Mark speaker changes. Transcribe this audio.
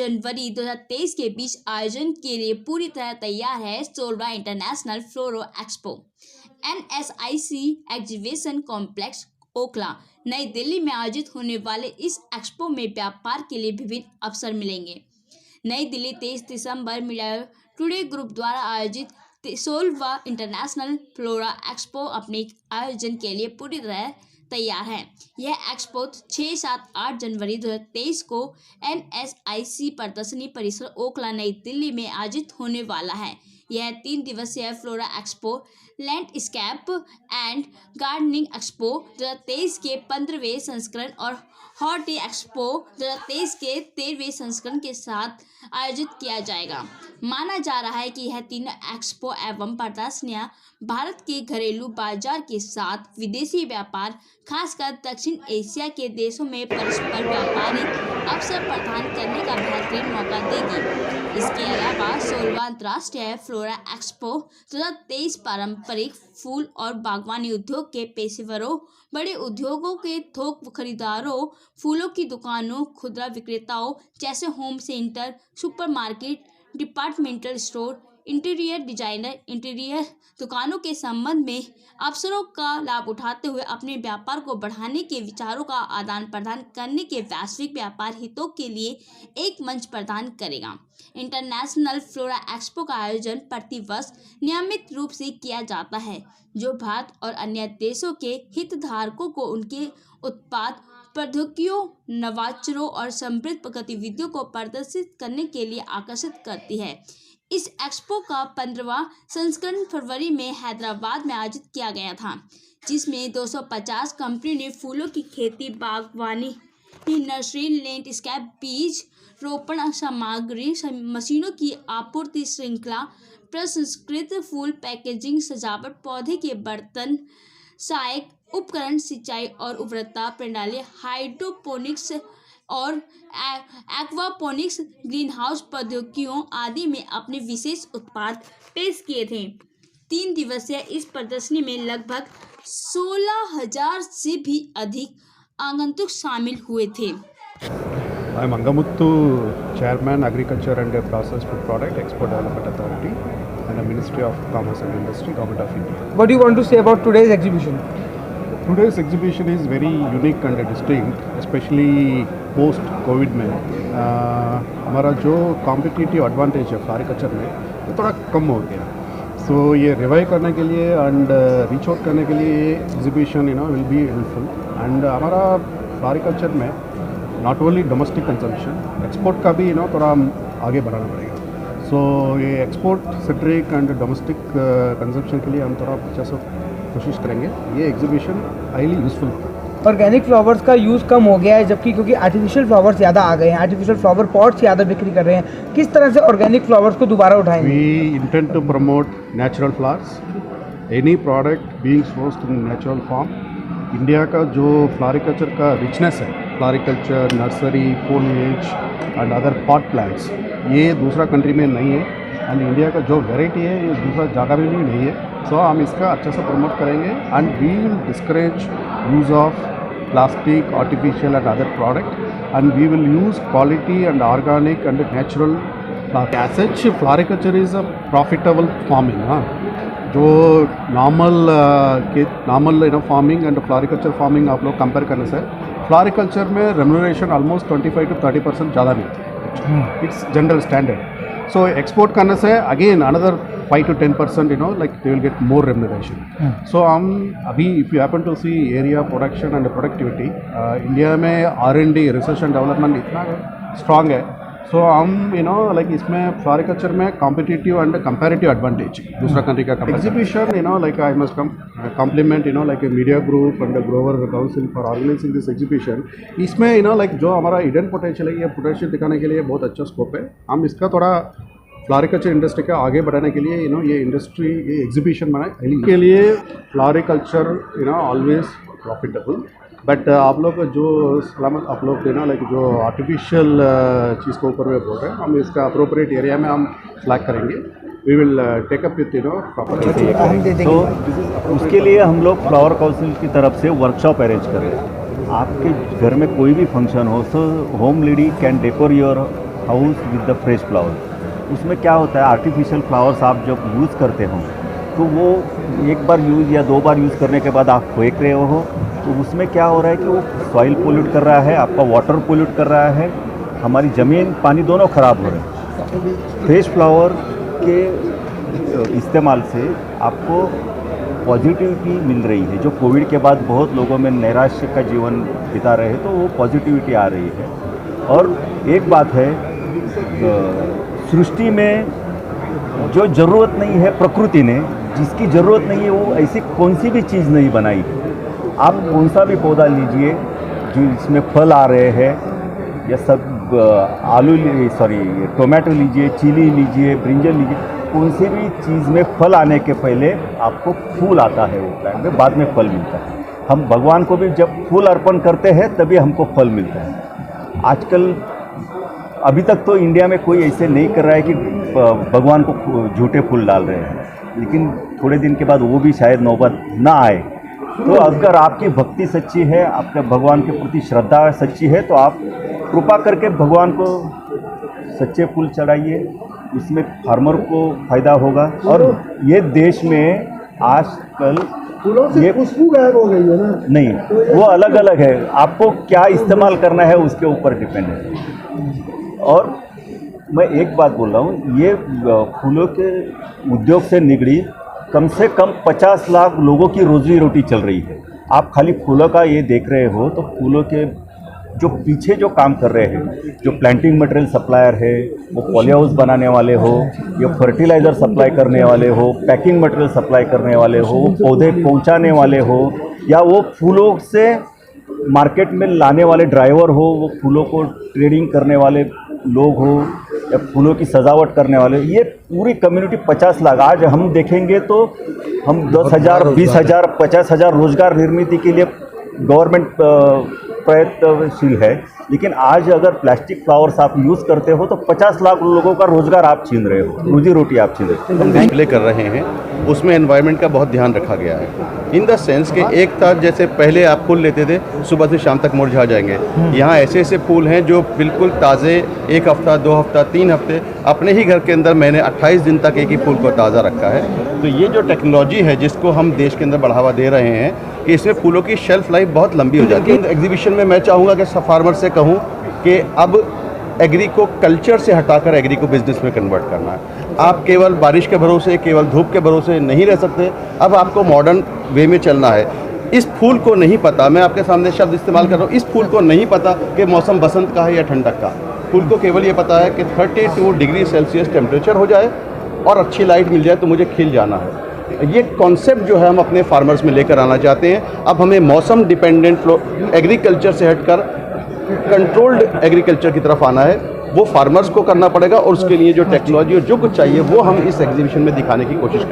Speaker 1: जनवरी 2023 के बीच आयोजन के लिए पूरी तरह तैयार है 16वां international flora expo. NSIC exhibition complex Okhla नई दिल्ली में आयोजित होने वाले इस एक्सपो में व्यापार के लिए विभिन्न अवसर मिलेंगे। नई दिल्ली 23 दिसंबर मीडिया टुडे ग्रुप द्वारा आयोजित 16वां इंटरनेशनल फ्लोरा एक्सपो अपने आयोजन के लिए पूरी तरह तैयार है। यह एक्सपो 6, 7, 8 जनवरी 2023 को NSIC प्रदर्शनी परिसर ओखला नई दिल्ली में आयोजित होने वाला है। यह 3 दिवसीय flora expo landscape and gardening expo 2023 के 15वें संस्करण और हॉर्टी एक्सपो 2023 के 13वें संस्करण के साथ आयोजित किया जाएगा। माना जा रहा है कि यह तीनों एक्सपो एवं प्रदर्शनियां भारत के घरेलू बाजार के साथ विदेशी व्यापार, खासकर दक्षिण एशिया के देशों में परस्पर व्यापारिक अवसर प्रदान करने का बेहतरीन मौका देगी। इसके अलावा 16वां अंतर्राष्ट्रीय फ्लोरा एक्सपो 2023 पारंपरिक फूल और बागवानी उद्योग के पेशेवरों, बड़े उद्योगों के थोक खरीदारों, फूलों की दुकानों, खुदरा विक्रेताओं जैसे home centre, supermarket, departmental store, interior designer, interior दुकानों के संबंध में अवसरों का लाभ उठाते हुए अपने व्यापार को बढ़ाने के विचारों का आदान प्रदान करने के वैश्विक व्यापार हितों के लिए एक मंच प्रदान करेगा। इंटरनेशनल फ्लोरा एक्सपो का आयोजन प्रतिवर्ष नियमित रूप से किया जाता है, जो भारत और अन्य देशों के हितधारकों को उनके उत्पाद, प्रौद्योगिकियों, नवाचारों और समृद्ध गतिविधियों को प्रदर्शित करने के लिए आकर्षित करती है। इस एक्सपो का 15वां संस्करण फरवरी में हैदराबाद में आयोजित किया गया था, जिसमें 250 कंपनी ने फूलों की खेती, बागवानी, नर्सरी, लैंडस्केप, बीज रोपण सामग्री, मशीनों की आपूर्ति श्रृंखला, प्रसंस्कृत फूल पैकेजिंग, सजावट, पौधे के बर्तन, सहायक उपकरण, सिंचाई और उर्वरता प्रणाली, हाइड्रोपोनिक्स और एक्वापोनिक्स, ग्रीन हाउस प्रौद्योगिकियों आदि में अपने विशेष उत्पाद पेश किए थे। 3 दिवसीय इस प्रदर्शनी में लगभग 16,000 से भी अधिक आगंतुक शामिल हुए थे।
Speaker 2: I am Angamuthu, Chairman, Agriculture and Processed Food Product Export Development Authority and the Ministry of Commerce and Industry, Government of India.
Speaker 3: What do you want to say about today's exhibition?
Speaker 2: Today's exhibition is very unique and distinct, especially post-COVID में हमारा जो competitive advantage है floriculture में वो थोड़ा कम हो गया। सो ये रिवाइव करने के लिए एंड रीच आउट करने के लिए exhibition will be helpful. And हमारा फ्लोरिकल्चर में not only domestic consumption, export का भी थोड़ा आगे बढ़ाना पड़ेगा। सो ये export centric and domestic consumption के लिए हम थोड़ा अच्छा सा कोशिश करेंगे। ये एग्जीबिशन हाईली यूजफुल होगा।
Speaker 3: ऑर्गेनिक फ्लावर्स का यूज़ कम हो गया है, जबकि क्योंकि आर्टिफिशियल फ्लावर्स ज़्यादा आ गए हैं, आर्टिफिशियल फ्लावर पॉट्स ज़्यादा बिक्री कर रहे हैं। किस तरह से ऑर्गेनिक फ्लावर्स को दोबारा उठाएंगे?
Speaker 2: We intend to promote natural flowers, any product being sourced in natural form. India का जो फ्लोरिकल्चर का रिचनेस है, floriculture, nursery, foliage and other pot plants, ये दूसरा कंट्री में नहीं है। एंड इंडिया का जो वेराइटी है ये दूसरा जगह में भी नहीं है। सो हम इसका अच्छा से प्रमोट करेंगे and we will discourage use of plastic, artificial and other product and we will use quality and organic and natural as such. Floriculture is a profitable farming. हाँ, जो normal farming and floriculture farming आप लोग compare करने से floriculture में remuneration almost 25 to 30% ज़्यादा मिलती है। It's general standard. So export करने से again another 5 to 10% like they will get more remuneration. So अभी if you happen to see area production and productivity, India में R&D रिसर्च एंड डेवलपमेंट इतना strong है। सो हम like इसमें floriculture में competitive and comparative advantage दूसरा country का exhibition like I must compliment like a media group and a grower council for organizing this exhibition. इसमें like जो हमारा हिडन पोटेंशियल है, ये पोटेंशियल दिखाने के लिए बहुत अच्छा स्कोप है। हम इसका थोड़ा फ्लोरिकल्चर इंडस्ट्री का आगे बढ़ाने के लिए ये इंडस्ट्री ये एग्जीबिशन बनाए के लिए। फ्लोरिकल्चर ऑलवेज प्रॉफिटेबल, बट आप लोग जो सलामत आप लोग like जो आर्टिफिशियल चीज़ के ऊपर में बोल रहे हैं, हम इसका अप्रोप्रिएट एरिया में हम फ्लैग करेंगे। We will take up with proper.
Speaker 4: तो उसके लिए हम लोग फ्लावर काउंसिल की तरफ से वर्कशॉप अरेंज कर रहे हैं। आपके घर में कोई भी फंक्शन हो, so home lady can decor your house with the fresh flower. उसमें क्या होता है, आर्टिफिशियल फ्लावर्स आप जब यूज़ करते हो तो वो एक बार यूज़ या 2 बार यूज़ करने के बाद आप फेंक रहे हो, तो उसमें क्या हो रहा है कि वो सॉइल पोल्यूट कर रहा है, आपका वाटर पोल्यूट कर रहा है, हमारी ज़मीन पानी दोनों ख़राब हो रहे हैं। फ्रेश फ्लावर के इस्तेमाल से आपको पॉजिटिविटी मिल रही है। जो कोविड के बाद बहुत लोगों में नैराश्य का जीवन बिता रहे हैं, तो वो पॉजिटिविटी आ रही है। और एक बात है, सृष्टि में जो ज़रूरत नहीं है प्रकृति ने, जिसकी ज़रूरत नहीं है, वो ऐसी कौन सी भी चीज़ नहीं बनाई। आप कौन सा भी पौधा लीजिए जो इसमें फल आ रहे हैं, या सब टोमेटो लीजिए, चिली लीजिए, ब्रिंजल लीजिए, कौन सी भी चीज़ में फल आने के पहले आपको फूल आता है, वो प्लांट में बाद में फल मिलता है। हम भगवान को भी जब फूल अर्पण करते हैं तभी हमको फल मिलता है। आजकल अभी तक तो इंडिया में कोई ऐसे नहीं कर रहा है कि भगवान को झूठे फूल डाल रहे हैं, लेकिन थोड़े दिन के बाद वो भी शायद नौबत ना आए। तो अगर आपकी भक्ति सच्ची है, आपके भगवान के प्रति श्रद्धा सच्ची है, तो आप कृपा करके भगवान को सच्चे फूल चढ़ाइए, इसमें फार्मर को फ़ायदा होगा। और ये देश में आजकल ये खुशबू गायब हो गई है ना, नहीं, वो अलग अलग है, आपको क्या इस्तेमाल करना है उसके ऊपर डिपेंड है। और मैं एक बात बोल रहा हूँ, ये फूलों के उद्योग से निगड़ी कम से कम 50 लाख लोगों की रोजी रोटी चल रही है। आप खाली फूलों का ये देख रहे हो, तो फूलों के जो पीछे जो काम कर रहे हैं, जो प्लांटिंग मटेरियल सप्लायर है, वो पॉली हाउस बनाने वाले हो, या फर्टिलाइज़र सप्लाई करने वाले हो, पैकिंग मटेरियल सप्लाई करने वाले हो, वो पौधे पहुंचाने वाले हो, या वो फूलों से मार्केट में लाने वाले ड्राइवर हो, वो फूलों को ट्रेडिंग करने वाले लोग हो, या फूलों की सजावट करने वाले, ये पूरी कम्युनिटी 50 लाख। आज हम देखेंगे तो हम 10,000, 20,000, 50,000 रोजगार निर्मित के लिए गवर्नमेंट प्रयत्नशील है, लेकिन आज अगर प्लास्टिक फ्लावर्स आप यूज़ करते हो तो 50 लाख लोगों का रोजगार आप छीन रहे हो, रोजी रोटी आप छीन रहे हो।
Speaker 5: हम डिस्प्ले कर रहे हैं उसमें एनवायरनमेंट का बहुत ध्यान रखा गया है, इन द सेंस कि एक था जैसे पहले आप फूल लेते थे सुबह से शाम तक मुरझा जाएंगे, यहाँ ऐसे ऐसे फूल हैं जो बिल्कुल ताज़े 1 हफ्ता, 2 हफ्ता, 3 हफ्ते अपने ही घर के अंदर मैंने 28 दिन तक एक ही फूल को ताज़ा रखा है। तो ये जो टेक्नोलॉजी है जिसको हम देश के अंदर बढ़ावा दे रहे हैं कि इसमें फूलों की शेल्फ लाइफ बहुत लंबी हो जाती है। एग्जीबिशन में मैं चाहूँगा कि फार्मर से कहूँ कि अब एग्री को कल्चर से हटाकर एग्री को बिजनेस में कन्वर्ट करना है। आप केवल बारिश के भरोसे, केवल धूप के भरोसे नहीं रह सकते, अब आपको मॉडर्न वे में चलना है। इस फूल को नहीं पता, मैं आपके सामने शब्द इस्तेमाल कर रहा हूँ, इस फूल को नहीं पता कि मौसम बसंत का है या ठंडक का। फूल को केवल ये पता है कि 32 डिग्री सेल्सियस टेम्परेचर हो जाए और अच्छी लाइट मिल जाए तो मुझे खिल जाना है। ये कॉन्सेप्ट जो है हम अपने फार्मर्स में लेकर आना चाहते हैं। अब हमें मौसम डिपेंडेंट एग्रीकल्चर से हटकर कंट्रोल्ड एग्रीकल्चर की तरफ आना है, वो फार्मर्स को करना पड़ेगा, और उसके लिए जो टेक्नोलॉजी और जो कुछ चाहिए वो हम इस एग्जीबिशन में दिखाने की कोशिश करें।